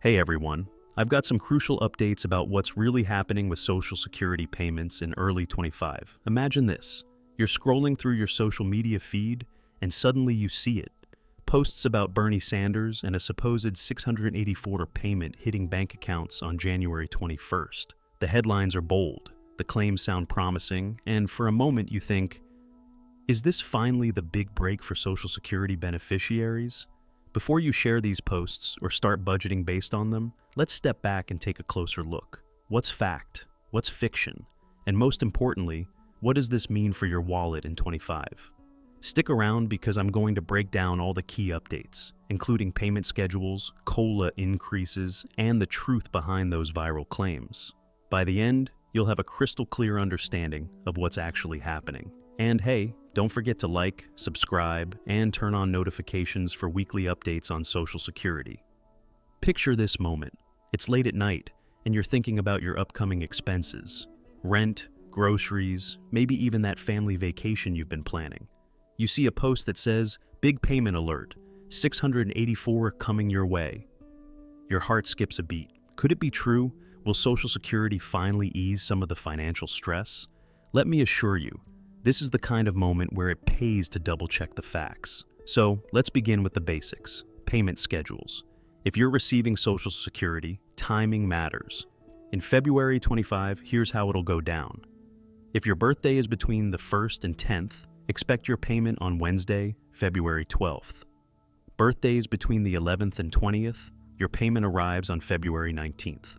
Hey everyone, I've got some crucial updates about what's really happening with Social Security payments in early 25. Imagine this. You're scrolling through your social media feed and suddenly you see it. Posts about Bernie Sanders and a supposed $684 payment hitting bank accounts on January 21st. The headlines are bold, the claims sound promising, and for a moment you think, is this finally the big break for Social Security beneficiaries? Before you share these posts or start budgeting based on them, let's step back and take a closer look. What's fact? What's fiction? And most importantly, what does this mean for your wallet in 25? Stick around because I'm going to break down all the key updates, including payment schedules, COLA increases, and the truth behind those viral claims. By the end, you'll have a crystal clear understanding of what's actually happening. And hey, don't forget to like, subscribe, and turn on notifications for weekly updates on Social Security. Picture this moment. It's late at night, and you're thinking about your upcoming expenses. Rent, groceries, maybe even that family vacation you've been planning. You see a post that says, "Big payment alert, $684 coming your way." Your heart skips a beat. Could it be true? Will Social Security finally ease some of the financial stress? Let me assure you, this is the kind of moment where it pays to double-check the facts. So, let's begin with the basics. Payment schedules. If you're receiving Social Security, timing matters. In February 25, here's how it'll go down. If your birthday is between the 1st and 10th, expect your payment on Wednesday, February 12th. Birthdays between the 11th and 20th, your payment arrives on February 19th.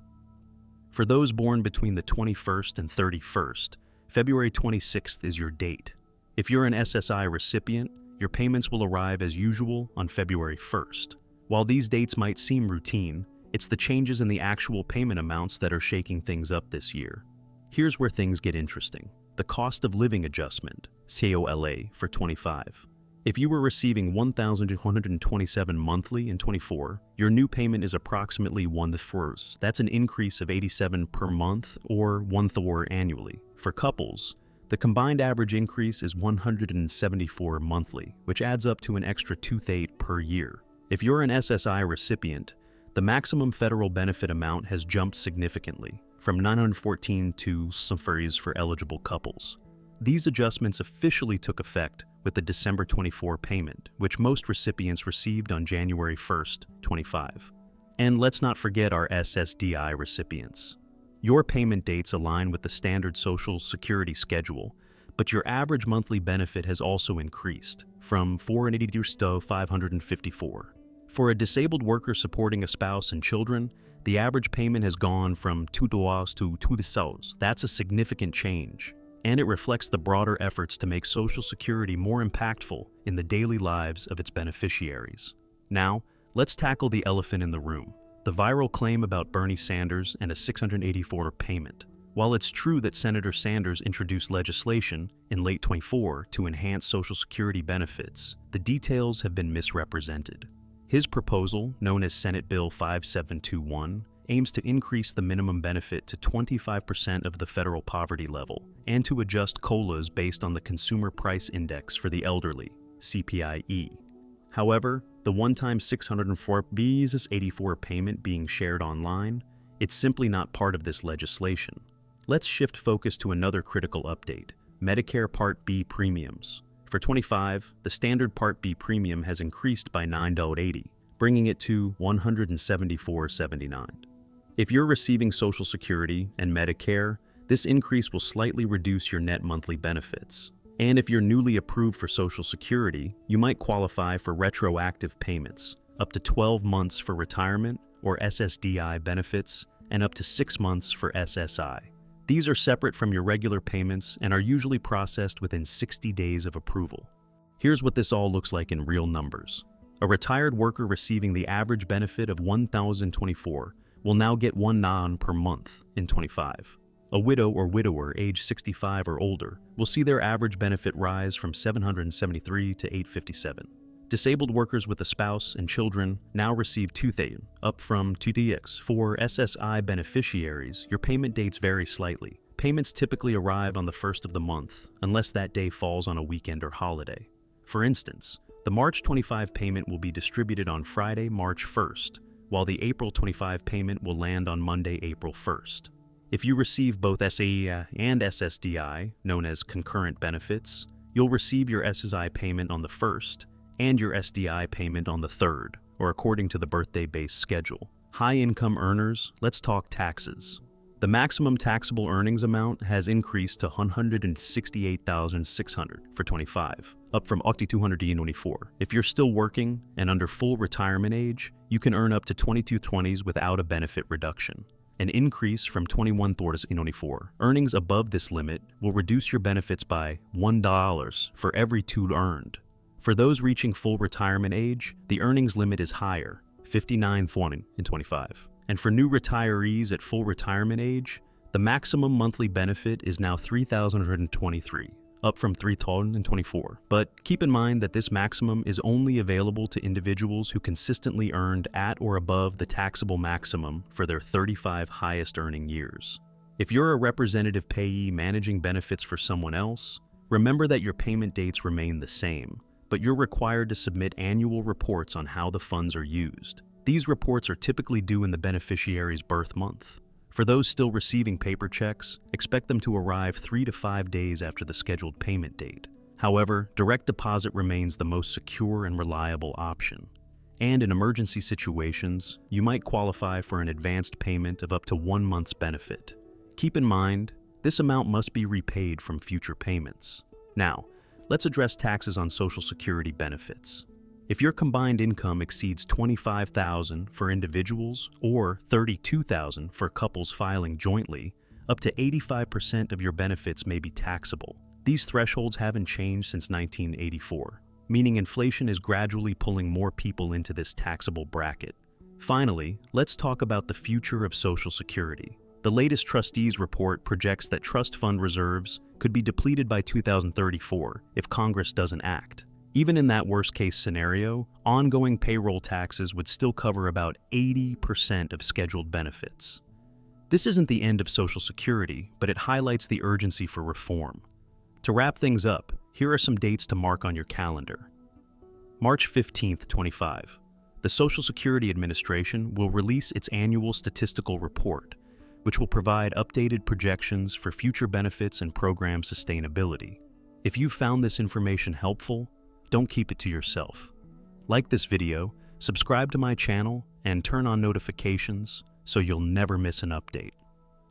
For those born between the 21st and 31st, February 26th is your date. If you're an SSI recipient, your payments will arrive as usual on February 1st. While these dates might seem routine, it's the changes in the actual payment amounts that are shaking things up this year. Here's where things get interesting. The cost of living adjustment, COLA, for 25. If you were receiving $1,227 monthly in 24, your new payment is approximately $1,000. That's an increase of $87 per month or $1,000 annually. For couples, the combined average increase is $174 monthly, which adds up to an extra $2,800 per year. If you're an SSI recipient, the maximum federal benefit amount has jumped significantly, from $914 to $1,000 for eligible couples. These adjustments officially took effect with the December 24 payment, which most recipients received on January 1st, 25. And let's not forget our SSDI recipients. Your payment dates align with the standard Social Security schedule, but your average monthly benefit has also increased, from $482 to $554. For a disabled worker supporting a spouse and children, the average payment has gone from $2 to $2,000. That's a significant change, and it reflects the broader efforts to make Social Security more impactful in the daily lives of its beneficiaries. Now, let's tackle the elephant in the room. The viral claim about Bernie Sanders and a $684 payment. While it's true that Senator Sanders introduced legislation in late 24 to enhance Social Security benefits, the details have been misrepresented. His proposal, known as Senate Bill 5721, aims to increase the minimum benefit to 25% of the federal poverty level and to adjust COLAs based on the Consumer Price Index for the elderly, CPIE. However, the one-time $604 payment being shared online, it's simply not part of this legislation. Let's shift focus to another critical update, Medicare Part B premiums. For 25, the standard Part B premium has increased by $9.80, bringing it to $174.79. If you're receiving Social Security and Medicare, this increase will slightly reduce your net monthly benefits. And if you're newly approved for Social Security, you might qualify for retroactive payments, up to 12 months for retirement or SSDI benefits, and up to 6 months for SSI. These are separate from your regular payments and are usually processed within 60 days of approval. Here's what this all looks like in real numbers. A retired worker receiving the average benefit of $1,024 will now get $1,000 per month in 25. A widow or widower age 65 or older will see their average benefit rise from $773 to $857. Disabled workers with a spouse and children now receive $2,000, up from $2,000. For SSI beneficiaries, your payment dates vary slightly. Payments typically arrive on the 1st of the month, unless that day falls on a weekend or holiday. For instance, the March 25 payment will be distributed on Friday, March 1st, while the April 25 payment will land on Monday, April 1st. If you receive both SSI and SSDI, known as concurrent benefits, you'll receive your SSI payment on the 1st and your SDI payment on the 3rd, or according to the birthday-based schedule. High-income earners, let's talk taxes. The maximum taxable earnings amount has increased to $168,600 for 25, up from $8,200 in 24. If you're still working and under full retirement age, you can earn up to 2220s without a benefit reduction, an increase from 21 in 24. Earnings above this limit will reduce your benefits by $1 for every 2 earned. For those reaching full retirement age, the earnings limit is higher, 59 in 25. And for new retirees at full retirement age, the maximum monthly benefit is now $3,123, up from $3,024. But keep in mind that this maximum is only available to individuals who consistently earned at or above the taxable maximum for their 35 highest earning years. If you're a representative payee managing benefits for someone else, remember that your payment dates remain the same, but you're required to submit annual reports on how the funds are used. These reports are typically due in the beneficiary's birth month. For those still receiving paper checks, expect them to arrive 3 to 5 days after the scheduled payment date. However, direct deposit remains the most secure and reliable option. And in emergency situations, you might qualify for an advanced payment of up to 1 month's benefit. Keep in mind, this amount must be repaid from future payments. Now, let's address taxes on Social Security benefits. If your combined income exceeds $25,000 for individuals or $32,000 for couples filing jointly, up to 85% of your benefits may be taxable. These thresholds haven't changed since 1984, meaning inflation is gradually pulling more people into this taxable bracket. Finally, let's talk about the future of Social Security. The latest trustees report projects that trust fund reserves could be depleted by 2034 if Congress doesn't act. Even in that worst-case scenario, ongoing payroll taxes would still cover about 80% of scheduled benefits. This isn't the end of Social Security, but it highlights the urgency for reform. To wrap things up, here are some dates to mark on your calendar. March 15th, 25. The Social Security Administration will release its annual statistical report, which will provide updated projections for future benefits and program sustainability. If you found this information helpful, don't keep it to yourself. Like this video, subscribe to my channel, and turn on notifications so you'll never miss an update.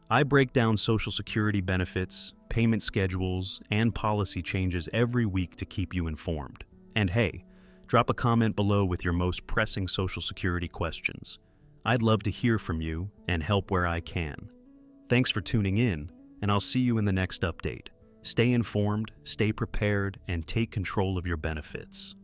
I break down Social Security benefits, payment schedules, and policy changes every week to keep you informed. And hey, drop a comment below with your most pressing Social Security questions. I'd love to hear from you and help where I can. Thanks for tuning in, and I'll see you in the next update. Stay informed, stay prepared, and take control of your benefits.